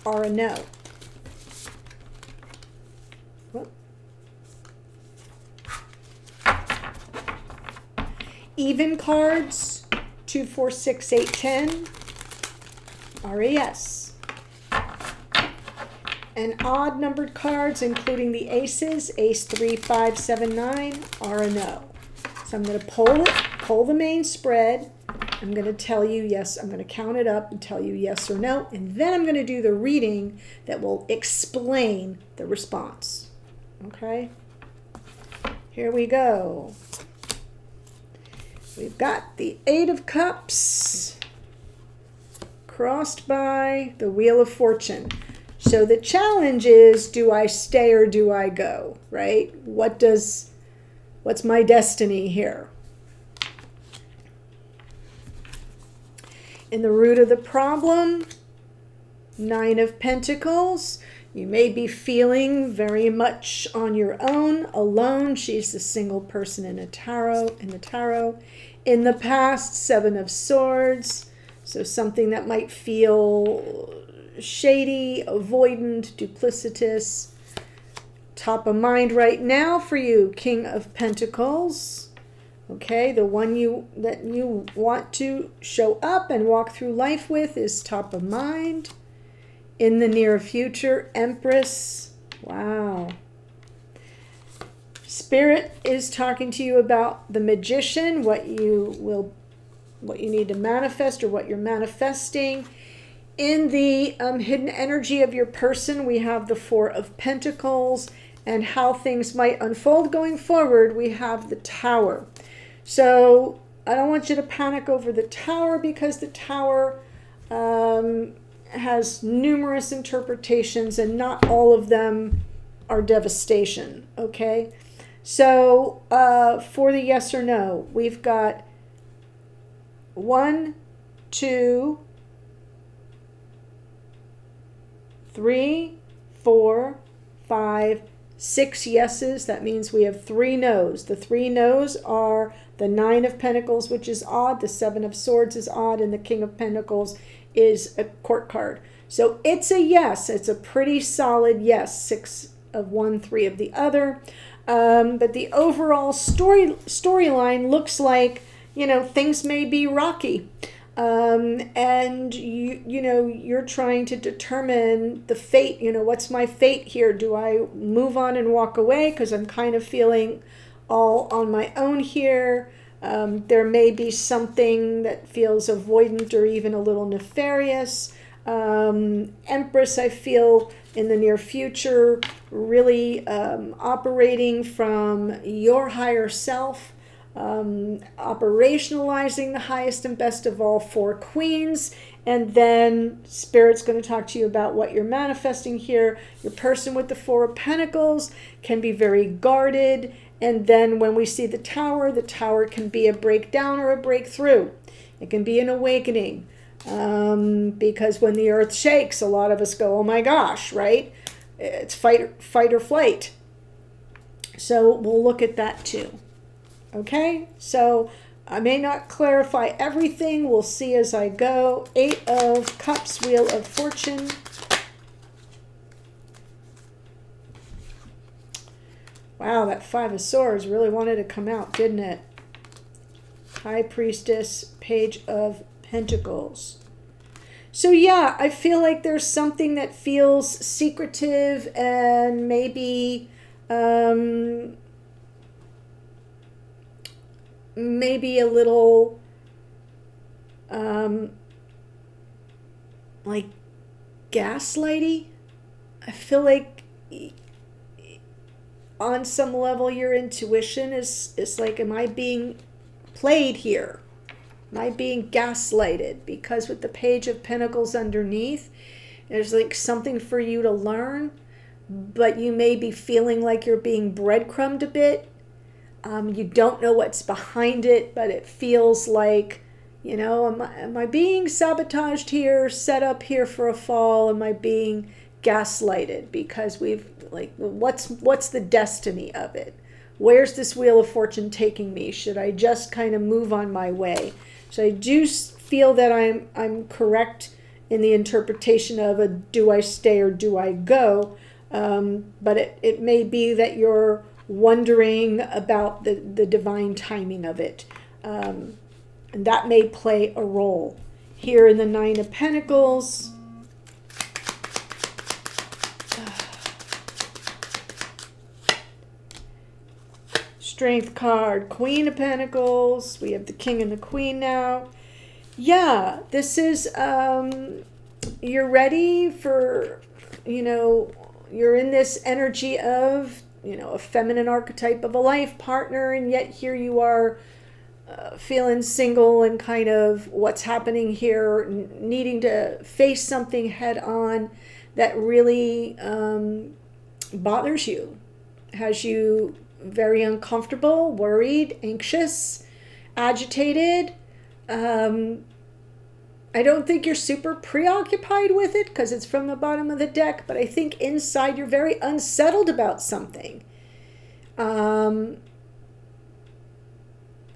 are a no. Whoop. Even cards, 2, 4, 6, 8, 10 are a yes. And odd numbered cards, including the aces, ace 3, 5, 7, 9 are a no. So I'm going to pull the main spread. I'm going to tell you yes, I'm going to count it up and tell you yes or no, and then I'm going to do the reading that will explain the response. Okay? Here we go. We've got the 8 of Cups crossed by the Wheel of Fortune. So the challenge is, do I stay or do I go, right? What's my destiny here? In the root of the problem, 9 of Pentacles. You may be feeling very much on your own, alone. She's the single person in the tarot. In the past, 7 of Swords. So something that might feel shady, avoidant, duplicitous. Top of mind right now for you, King of Pentacles. Okay, the one that you want to show up and walk through life with is top of mind. In the near future, Empress. Wow. Spirit is talking to you about the Magician, what you need to manifest or what you're manifesting. In the hidden energy of your person, we have the 4 of Pentacles, and how things might unfold going forward, we have the Tower. So I don't want you to panic over the Tower, because the Tower has numerous interpretations and not all of them are devastation. Okay, so for the yes or no, we've got 1, 2, 3, 4, 5, 6 yeses. That means we have 3 no's. The 3 no's are the 9 of Pentacles, which is odd, the 7 of Swords is odd, and the King of Pentacles is a court card. So it's a yes. It's a pretty solid yes. 6 of one, 3 of the other. But the overall storyline looks like, you know, things may be rocky. And you're trying to determine the fate. You know, what's my fate here? Do I move on and walk away because I'm kind of feeling all on my own here? There may be something that feels avoidant or even a little nefarious. Empress, I feel in the near future, really operating from your higher self. Operationalizing the highest and best of all 4 queens, and then Spirit's going to talk to you about what you're manifesting here. Your person with the 4 of Pentacles can be very guarded, and then when we see the tower can be a breakdown or a breakthrough. It can be an awakening, because when the earth shakes, a lot of us go, oh my gosh, right? It's fight or flight. So we'll look at that too. Okay, so I may not clarify everything. We'll see as I go. 8 of Cups, Wheel of Fortune. Wow, that 5 of Swords really wanted to come out, didn't it? High Priestess, Page of Pentacles. So yeah, I feel like there's something that feels secretive and maybe a little like gaslighty. I feel like on some level your intuition is like, am I being played here? Am I being gaslighted? Because with the Page of Pentacles underneath, there's like something for you to learn, but you may be feeling like you're being breadcrumbed a bit. You don't know what's behind it, but it feels like, you know, am I being sabotaged here, set up here for a fall? Am I being gaslighted? Because we've like, what's the destiny of it? Where's this Wheel of Fortune taking me? Should I just kind of move on my way? So I do feel that I'm correct in the interpretation of a do I stay or do I go? But it may be that you're wondering about the divine timing of it. And that may play a role. Here in the 9 of Pentacles, Strength card, Queen of Pentacles. We have the King and the Queen now. Yeah, this is, you're ready for, you know, you're in this energy of, you know, a feminine archetype of a life partner, and yet here you are feeling single and kind of what's happening here, needing to face something head on that really bothers you, has you very uncomfortable, worried, anxious, agitated. I don't think you're super preoccupied with it because it's from the bottom of the deck, but I think inside you're very unsettled about something. I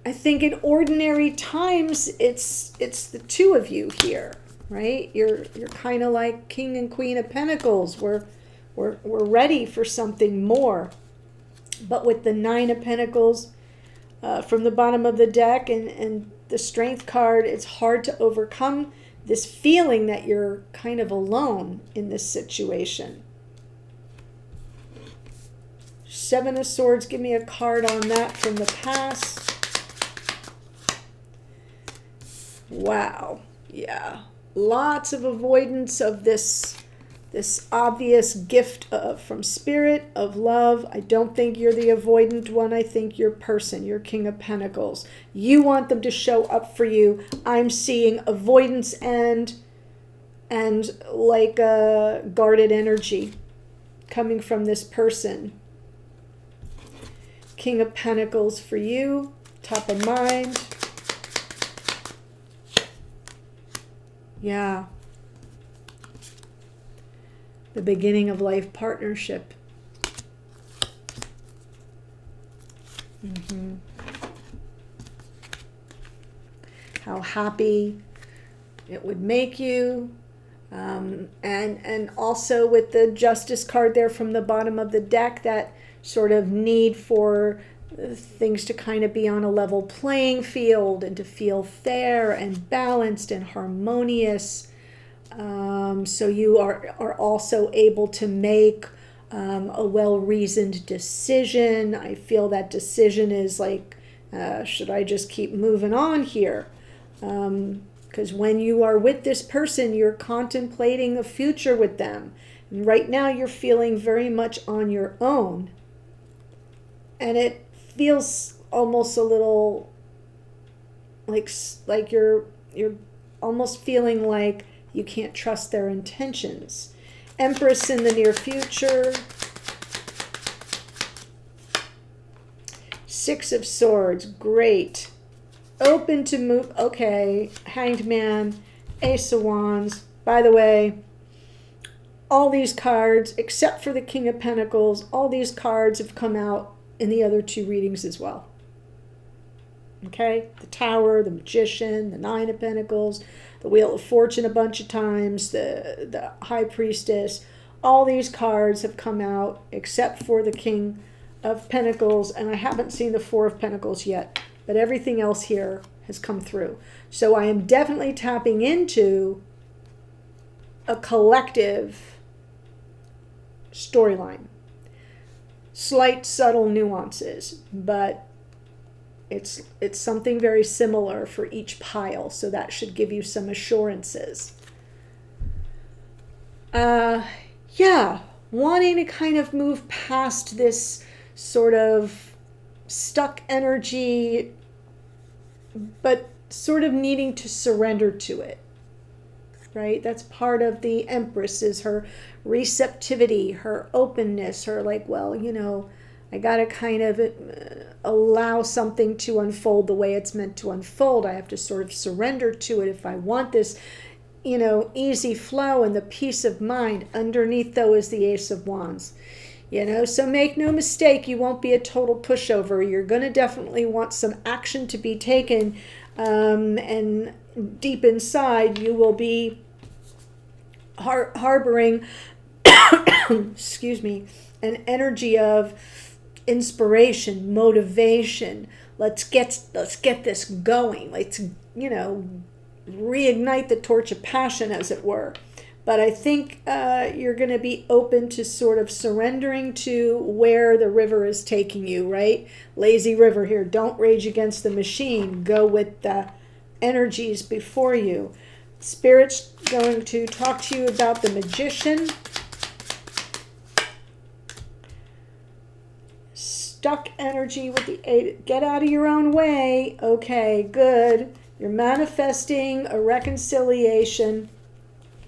think in ordinary times it's the 2 of you here, right? You're kind of like King and Queen of Pentacles. We're ready for something more. But with the 9 of Pentacles from the bottom of the deck and the Strength card, it's hard to overcome this feeling that you're kind of alone in this situation. 7 of Swords, give me a card on that from the past. Wow. Yeah. Lots of avoidance of this obvious gift from Spirit of love. I don't think you're the avoidant one. I think your person, your King of Pentacles. You want them to show up for you. I'm seeing avoidance and like a guarded energy coming from this person. King of Pentacles for you, top of mind. Yeah. The beginning of life partnership. How happy it would make you. And also with the Justice card there from the bottom of the deck, that sort of need for things to kind of be on a level playing field and to feel fair and balanced and harmonious. So you are also able to make a well-reasoned decision. I feel that decision is like, should I just keep moving on here? Because when you are with this person, you're contemplating a future with them. And right now you're feeling very much on your own. And it feels almost a little like you're almost feeling like you can't trust their intentions. Empress in the near future. Six of Swords, great. Open to move, okay. Hanged Man, Ace of Wands. By the way, all these cards, except for the King of Pentacles, all these cards have come out in the other two readings as well. Okay? The Tower, the Magician, the Nine of Pentacles, the Wheel of Fortune a bunch of times, the High Priestess. All these cards have come out except for the King of Pentacles, and I haven't seen the Four of Pentacles yet, but everything else here has come through. So I am definitely tapping into a collective storyline. Slight, subtle nuances, but it's something very similar for each pile, so that should give you some assurances. Yeah, wanting to kind of move past this sort of stuck energy, but sort of needing to surrender to it, right? That's part of the Empress, is her receptivity, her openness, her like, well, you know, I got to kind of allow something to unfold the way it's meant to unfold. I have to sort of surrender to it if I want this, you know, easy flow and the peace of mind. Underneath, though, is the Ace of Wands. You know, so make no mistake, you won't be a total pushover. You're going to definitely want some action to be taken. And deep inside, you will be harboring, excuse me, an energy of inspiration, motivation. Let's get this going. Let's, you know, reignite the torch of passion, as it were. But I think you're going to be open to sort of surrendering to where the river is taking you, right? Lazy river here. Don't rage against the machine. Go with the energies before you. Spirit's going to talk to you about the Magician. Stuck energy with the 8. Get out of your own way. Okay, good. You're manifesting a reconciliation.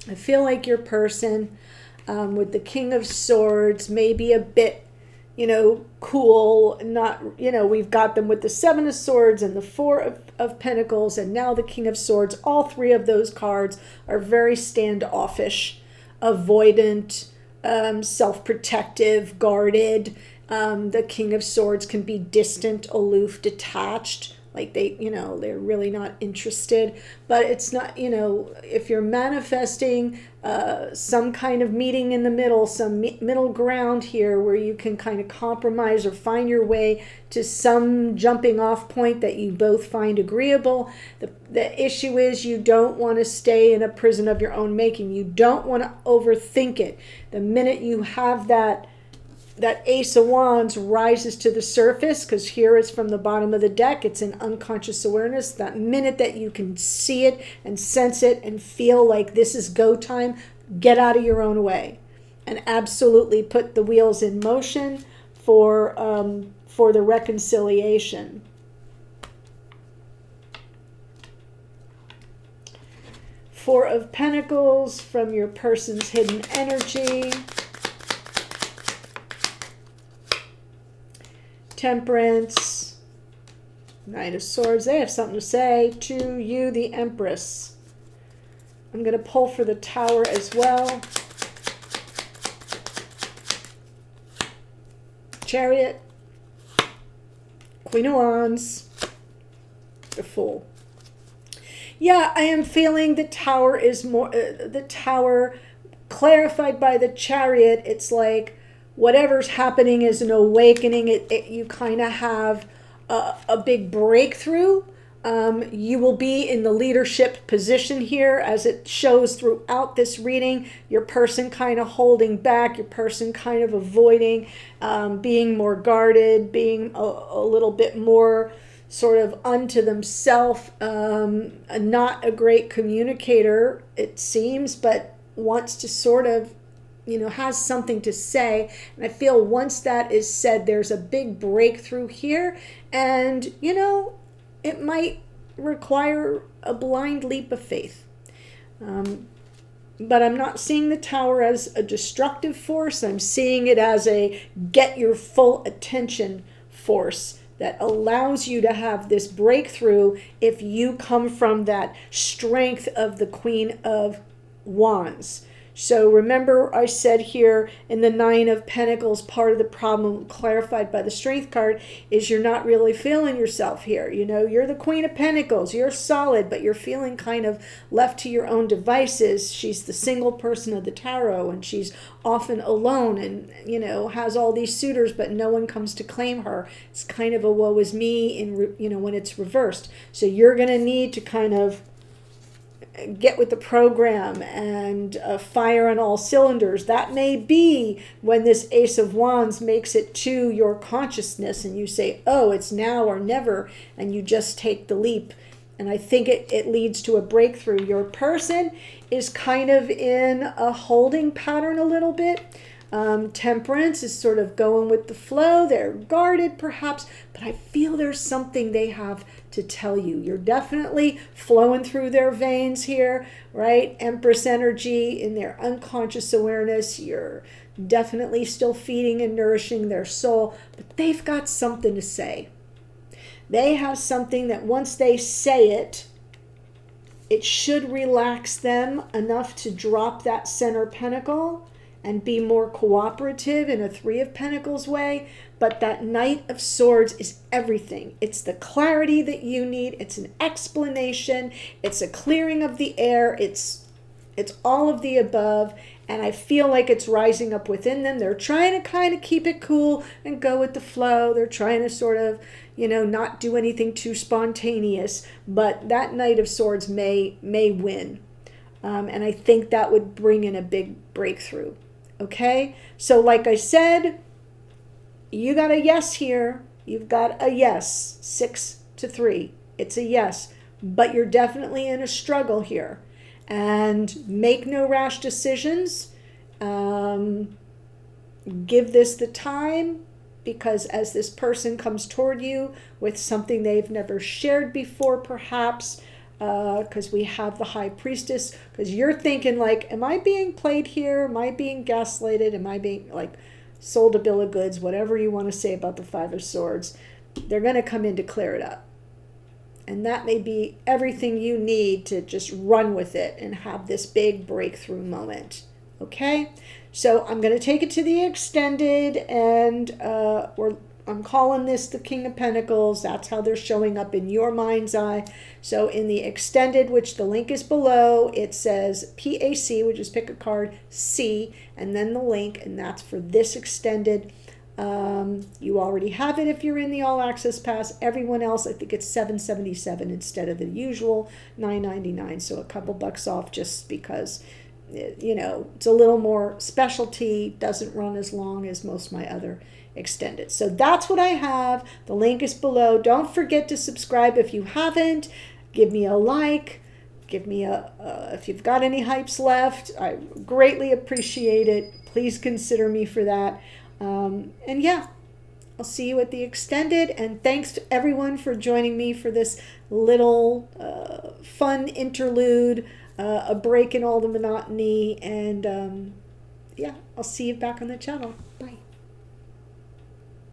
I feel like your person with the King of Swords may be a bit, you know, cool. Not, you know, we've got them with the Seven of Swords and the Four of Pentacles and now the King of Swords. All three of those cards are very standoffish, avoidant, self-protective, guarded. The King of Swords can be distant, aloof, detached. Like they, you know, they're really not interested. But it's not, you know, if you're manifesting some kind of meeting in the middle, some middle ground here where you can kind of compromise or find your way to some jumping off point that you both find agreeable. The issue is you don't want to stay in a prison of your own making. You don't want to overthink it. The minute you have that Ace of Wands rises to the surface, because here it's from the bottom of the deck, it's an unconscious awareness. That minute that you can see it and sense it and feel like this is go time, get out of your own way and absolutely put the wheels in motion for the reconciliation. Four of Pentacles from your person's hidden energy. Temperance, Knight of Swords. They have something to say to you, the Empress. I'm going to pull for the Tower as well. Chariot, Queen of Wands, the Fool. Yeah, I am feeling the Tower is more, the Tower clarified by the Chariot. It's like whatever's happening is an awakening. You kind of have a big breakthrough. You will be in the leadership position here, as it shows throughout this reading. Your person kind of holding back, your person kind of avoiding, being more guarded, being a little bit more sort of unto themselves, not a great communicator, it seems, but wants to sort of, has something to say. And I feel once that is said, there's a big breakthrough here. And, it might require a blind leap of faith. But I'm not seeing the Tower as a destructive force. I'm seeing it as a get your full attention force that allows you to have this breakthrough if you come from that strength of the Queen of Wands. So remember, I said here in the Nine of Pentacles, part of the problem clarified by the Strength card is you're not really feeling yourself here. You're the Queen of Pentacles. You're solid, but you're feeling kind of left to your own devices. She's the single person of the tarot, and she's often alone and, has all these suitors, but no one comes to claim her. It's kind of a woe is me when it's reversed. So you're going to need to kind of get with the program and fire on all cylinders. That may be when this Ace of Wands makes it to your consciousness and you say, oh, it's now or never, and you just take the leap. And I think it leads to a breakthrough. Your person is kind of in a holding pattern a little bit. Temperance is sort of going with the flow. They're guarded perhaps, but I feel there's something they have to tell you. You're definitely flowing through their veins here, right? Empress energy in their unconscious awareness. You're definitely still feeding and nourishing their soul, but they've got something to say. They have something that once they say it, it should relax them enough to drop that center pentacle and be more cooperative in a Three of Pentacles way. But that Knight of Swords is everything. It's the clarity that you need. It's an explanation. It's a clearing of the air. It's all of the above. And I feel like it's rising up within them. They're trying to kind of keep it cool and go with the flow. They're trying to sort of, not do anything too spontaneous. But that Knight of Swords may win. And I think that would bring in a big breakthrough. Okay? So like I said, you got a yes here. You've got a yes. 6-3. It's a yes. But you're definitely in a struggle here. And make no rash decisions. Give this the time, because as this person comes toward you with something they've never shared before, perhaps, because we have the High Priestess, because you're thinking like, am I being played here? Am I being gaslighted? Am I being like sold a bill of goods? Whatever you want to say about the Five of Swords, they're going to come in to clear it up. And that may be everything you need to just run with it and have this big breakthrough moment. Okay? So I'm going to take it to the extended, and I'm calling this the King of Pentacles. That's how they're showing up in your mind's eye. So in the extended, which the link is below, it says PAC, which is pick a card, C, and then the link, and that's for this extended. You already have it if you're in the All Access Pass. Everyone else, I think it's $7.77 instead of the usual $9.99. So a couple bucks off, just because, it's a little more specialty, doesn't run as long as most of my other extended. So that's what I have. The link is below. Don't forget to subscribe if you haven't. Give me a like. Give me if you've got any hypes left, I greatly appreciate it. Please consider me for that. And yeah, I'll see you at the extended, and thanks to everyone for joining me for this little fun interlude, a break in all the monotony, and yeah, I'll see you back on the channel. Bye.